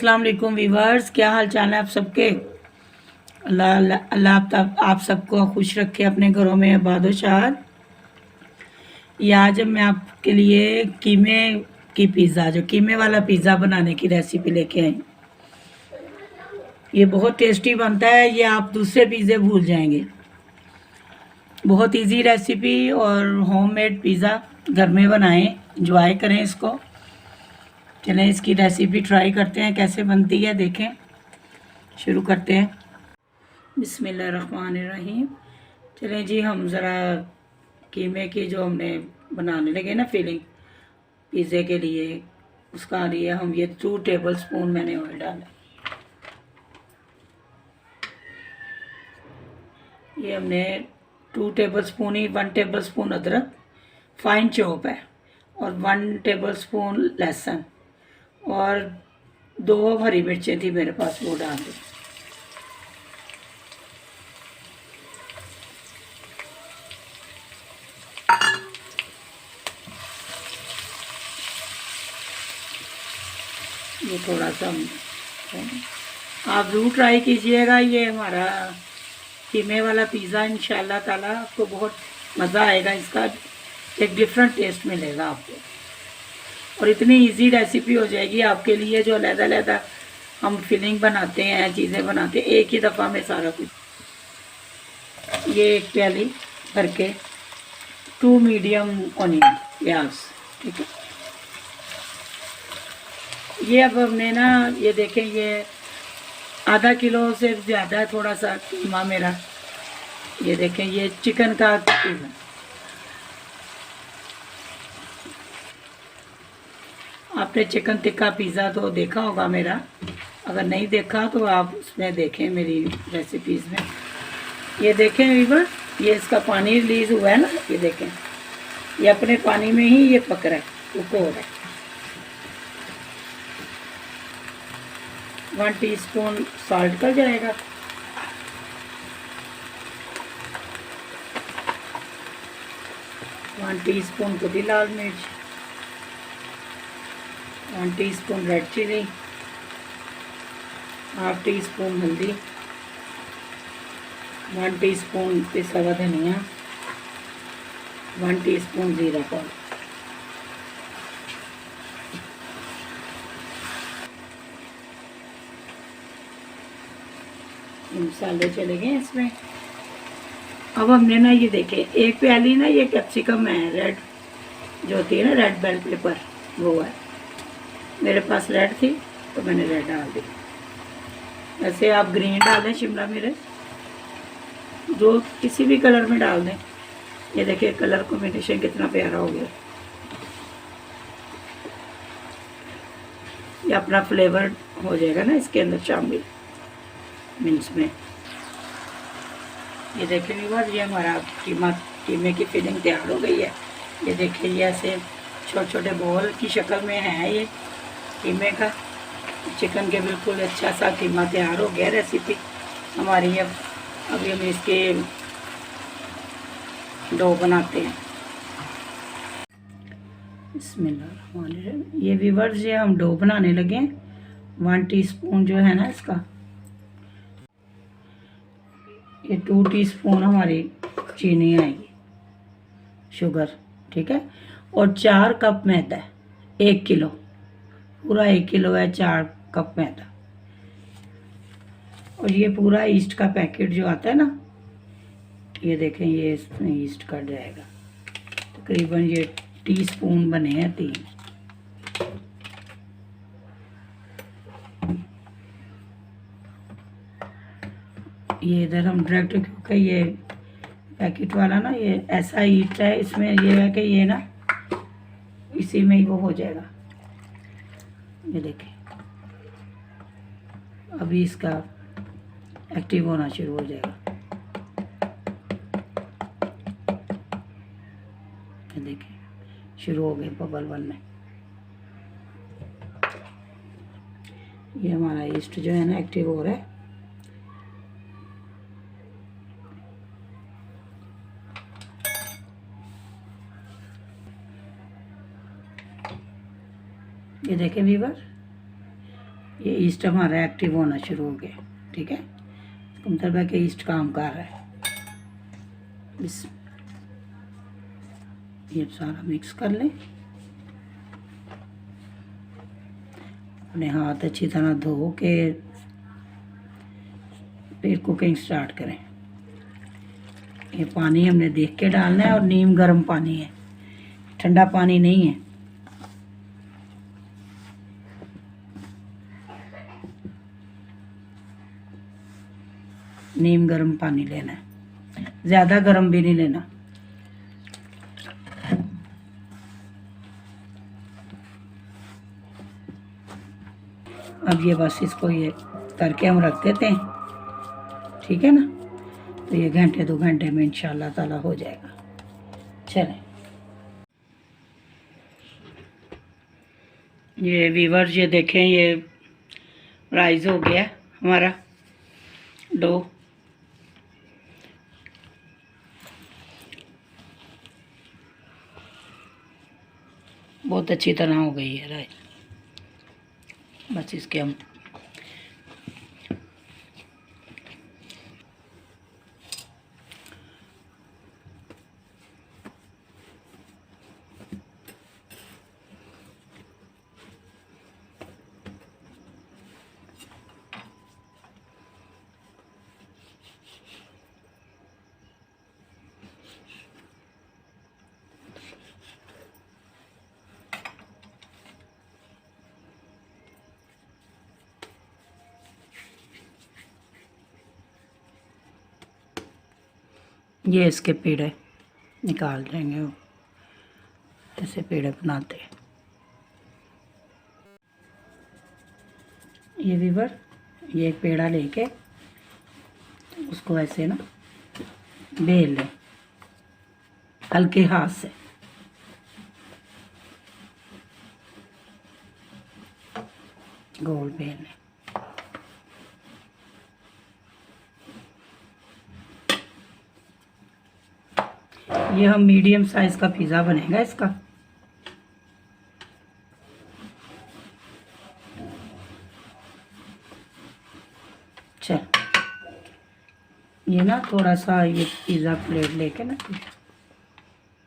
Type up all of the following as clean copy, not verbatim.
अस्सलाम वालेकुम वीवर्स, क्या हाल चाल है आप सबके। अल्लाह अल्लाह अल्लाह आप सबको खुश रखे, अपने घरों में आबाद शाद। ये आज मैं आपके लिए कीमे की पिज़्ज़ा, जो कीमे वाला पिज़्ज़ा बनाने की रेसिपी लेके आई। ये बहुत टेस्टी बनता है, ये आप दूसरे पिज़्ज़े भूल जाएंगे। बहुत इजी रेसिपी और होममेड पिज़्ज़ा घर में बनाएं, एंजॉय करें इसको। चलें इसकी रेसिपी ट्राई करते हैं कैसे बनती है, देखें। शुरू करते हैं। बिस्मिल्लाहिर्रहमानिर्रहीम। चलें जी, हम ज़रा कीमे की जो हमने बनाने लगे ना फिलिंग पिज़्ज़े के लिए, उसका लिए हम ये 2 टेबल स्पून मैंने ऑयल डाला। ये हमने 2 टेबल स्पून ही 1 टेबल स्पून अदरक फाइन चॉप है, और 1 टेबल स्पून लहसुन, और 2 हरी मिर्चें थी मेरे पास, वो डाल दी। ये थोड़ा सा आप ज़रूर ट्राई कीजिएगा। ये हमारा कीमे वाला पिज़्ज़ा इंशाल्लाह ताला आपको बहुत मज़ा आएगा, इसका एक डिफरेंट टेस्ट मिलेगा आपको। और इतनी इजी रेसिपी हो जाएगी आपके लिए, जो अलग-अलग हम फिलिंग बनाते हैं, चीज़ें बनाते हैं, एक ही दफ़ा में सारा कुछ। ये एक प्याली भर के 2 मीडियम ऑनियन प्याज, ठीक है। ये अब हमने ना, ये देखें, ये आधा किलो से ज़्यादा है थोड़ा सा कीमा मेरा। ये देखें, ये चिकन का कीमा। आपने चिकन टिक्का पिज़्ज़ा तो देखा होगा मेरा, अगर नहीं देखा तो आप उसमें देखें मेरी रेसिपीज़ में। ये देखें वीवर, ये इसका पानी रिलीज़ हुआ है ना, ये देखें, ये अपने पानी में ही ये पक रहा है, कुक हो रहा है। 1 टीस्पून साल्ट का जाएगा, 1 टीस्पून कुटी लाल मिर्च, 1 teaspoon red chilli, half teaspoon हल्दी, 1 टीस्पून पिसा हुआ धनिया, 1 टीस्पून जीरा पाउडर। मसाले चले गए इसमें। अब हमने ना, ये देखें, एक प्याली ना ये कैप्सिकम है, रेड जो होती है ना, रेड बेल पेपर, वो है। मेरे पास रेड थी तो मैंने रेड डाल दी। वैसे आप ग्रीन डालें, शिमला मिर्च जो किसी भी कलर में डाल दें। ये देखिए कलर कॉम्बिनेशन कितना प्यारा हो गया। ये अपना फ्लेवर हो जाएगा ना इसके अंदर शामिल मिर्च में। ये देखिए व्यूअर्स, ये हमारा कीमे की फिलिंग तैयार हो गई है। ये देखिए, ये ऐसे छोटे छोटे बॉल की शक्ल में है ये कीमे का। चिकन के बिल्कुल अच्छा सा कीमा तैयार हो गया। रेसिपी हमारी अब अभी हम इसके डो बनाते हैं। बिस्मिल्लाहिर्रहमानिर्रहीम। ये व्यूअर्स, ये हम डो बनाने लगे हैं। 1 टीस्पून जो है ना इसका, ये 2 टीस्पून हमारी चीनी आएगी, शुगर, ठीक है। और 4 कप मैदा, 1 किलो, पूरा 1 किलो है, 4 कप मैदा। और ये पूरा ईस्ट का पैकेट जो आता है ना, ये देखें, ये इसमें ईस्ट का जाएगा। तकरीबन ये टीस्पून बने हैं 3। ये इधर हम डायरेक्ट, क्योंकि ये पैकेट वाला ना, ये ऐसा ईस्ट है, इसमें ये है कि ये ना इसी में ही वो हो जाएगा। ये देखें, अभी इसका एक्टिव होना शुरू हो जाएगा। ये देखें, शुरू हो गए बबल बनने। ये हमारा ईस्ट जो है ना एक्टिव हो रहा है। ये देखें व्यूअर, ये ईस्ट हमारा एक्टिव होना शुरू हो गया। ठीक है, इसका मतलब है कि ईस्ट काम कर रहा है। ये सारा मिक्स कर लें। अपने हाथ अच्छी तरह धो के फिर कुकिंग स्टार्ट करें। ये पानी हमने देख के डालना है और नीम गर्म पानी है, ठंडा पानी नहीं है। नीम गर्म पानी लेना है, ज़्यादा गर्म भी नहीं लेना। अब ये बस इसको ये करके हम रख देते हैं। ठीक है ना, तो ये घंटे 2 घंटे में इंशाल्लाह ताला हो जाएगा। चलें, ये वीवर्स ये देखें, ये राइस हो गया हमारा डो। बहुत अच्छी तरह हो गई है राइस। बस इसके हम ये इसके पेड़े निकाल देंगे, वो ऐसे पेड़े बनाते हैं। ये वीवर, ये एक पेड़ा लेके उसको ऐसे ना बेल लें हल्के हाथ से। गोल बेल लें। ये हम मीडियम साइज का पिज़्ज़ा बनेगा इसका। चल, ये ना थोड़ा सा ये पिज़्ज़ा प्लेट लेके ना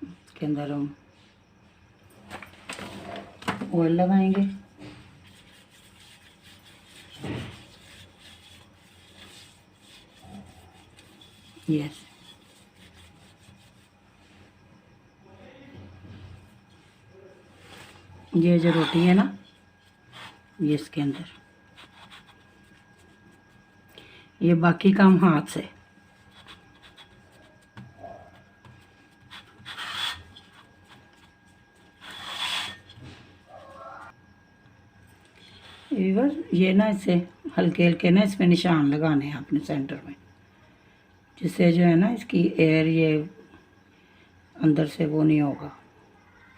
इसके अंदर हम ऑयल लगाएंगे। यस, ये जो रोटी है ना, ये इसके अंदर, ये बाकी काम हाथ से। ये ना इसे हल्के हल्के ना इसमें निशान लगाने हैं अपने सेंटर में, जिससे जो है ना इसकी एयर ये अंदर से वो नहीं होगा,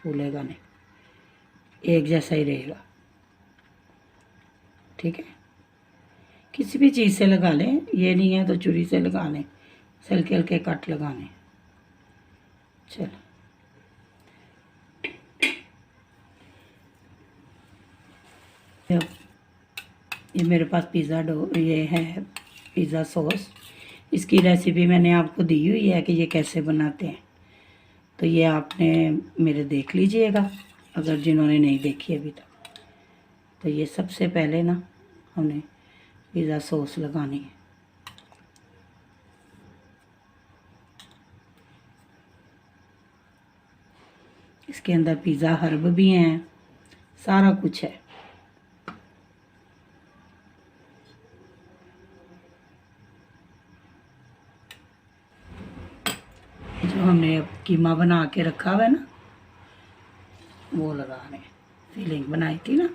फूलेगा नहीं, एक जैसा ही रहेगा। ठीक है, किसी भी चीज़ से लगा लें, ये नहीं है तो छुरी से लगा लें, हल्के हल्के कट लगाने। चलो, ये मेरे पास पिज़्ज़ा डो ये है पिज़्ज़ा सॉस। इसकी रेसिपी मैंने आपको दी हुई है कि ये कैसे बनाते हैं, तो ये आपने मेरे देख लीजिएगा अगर जिन्होंने नहीं देखी अभी तक। तो ये सबसे पहले ना हमने पिज़्ज़ा सॉस लगानी है। इसके अंदर पिज़्ज़ा हर्ब भी हैं, सारा कुछ है। जो हमने कीमा बना के रखा हुआ है ना, वो लगाने, फीलिंग बनाई थी ना,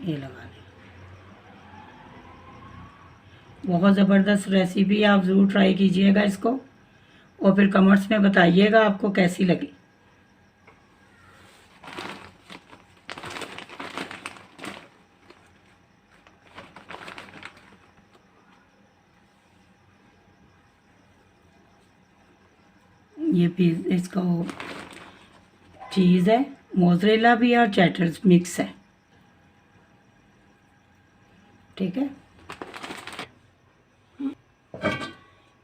ये लगाने। बहुत ज़बरदस्त रेसिपी, आप ज़रूर ट्राई कीजिएगा इसको और फिर कमेंट्स में बताइएगा आपको कैसी लगी। ये इसको चीज़ है, मोज़रेला भी है और चेडर मिक्स है। ठीक है,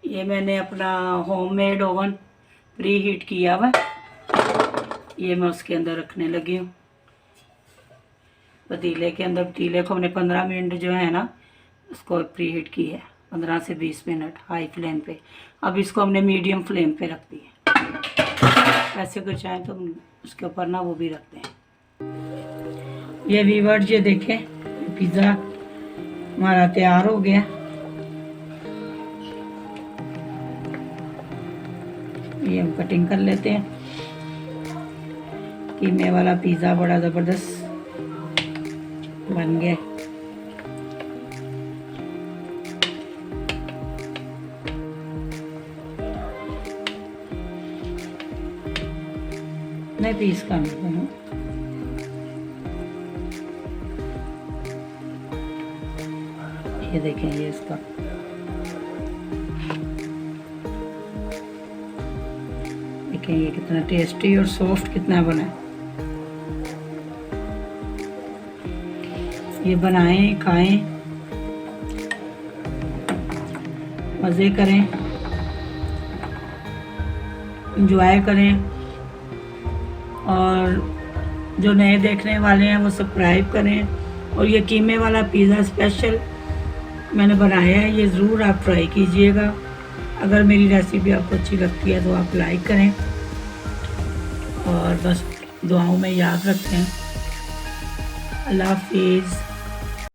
ये मैंने अपना होममेड ओवन प्री हीट किया हुआ, ये मैं उसके अंदर रखने लगी हूँ पतीले के अंदर। पतीले को हमने 15 मिनट जो है ना उसको प्री हीट की है, 15 से 20 मिनट हाई फ्लेम पे। अब इसको हमने मीडियम फ्लेम पे रख दी है। ऐसे अगर चाहें तो उसके ऊपर ना वो भी रखते हैं। ये व्यूअर्स ये देखें, पिज़्ज़ा हमारा तैयार हो गया। ये हम कटिंग कर लेते हैं। कीमे वाला पिज़्ज़ा बड़ा ज़बरदस्त बन गया। नहीं पीस कम करूँ, ये देखें ये इसका देखें ये कितना टेस्टी और सॉफ्ट कितना बना है। ये बनाएं, खाएं, मज़े करें, इंजॉय करें। और जो नए देखने वाले हैं वो सब्सक्राइब करें। और ये कीमे वाला पिज़्ज़ा स्पेशल मैंने बनाया है, ये ज़रूर आप ट्राई कीजिएगा। अगर मेरी रेसिपी आपको अच्छी लगती है तो आप लाइक करें और बस दुआओं में याद रखें। अल्लाह हाफिज़।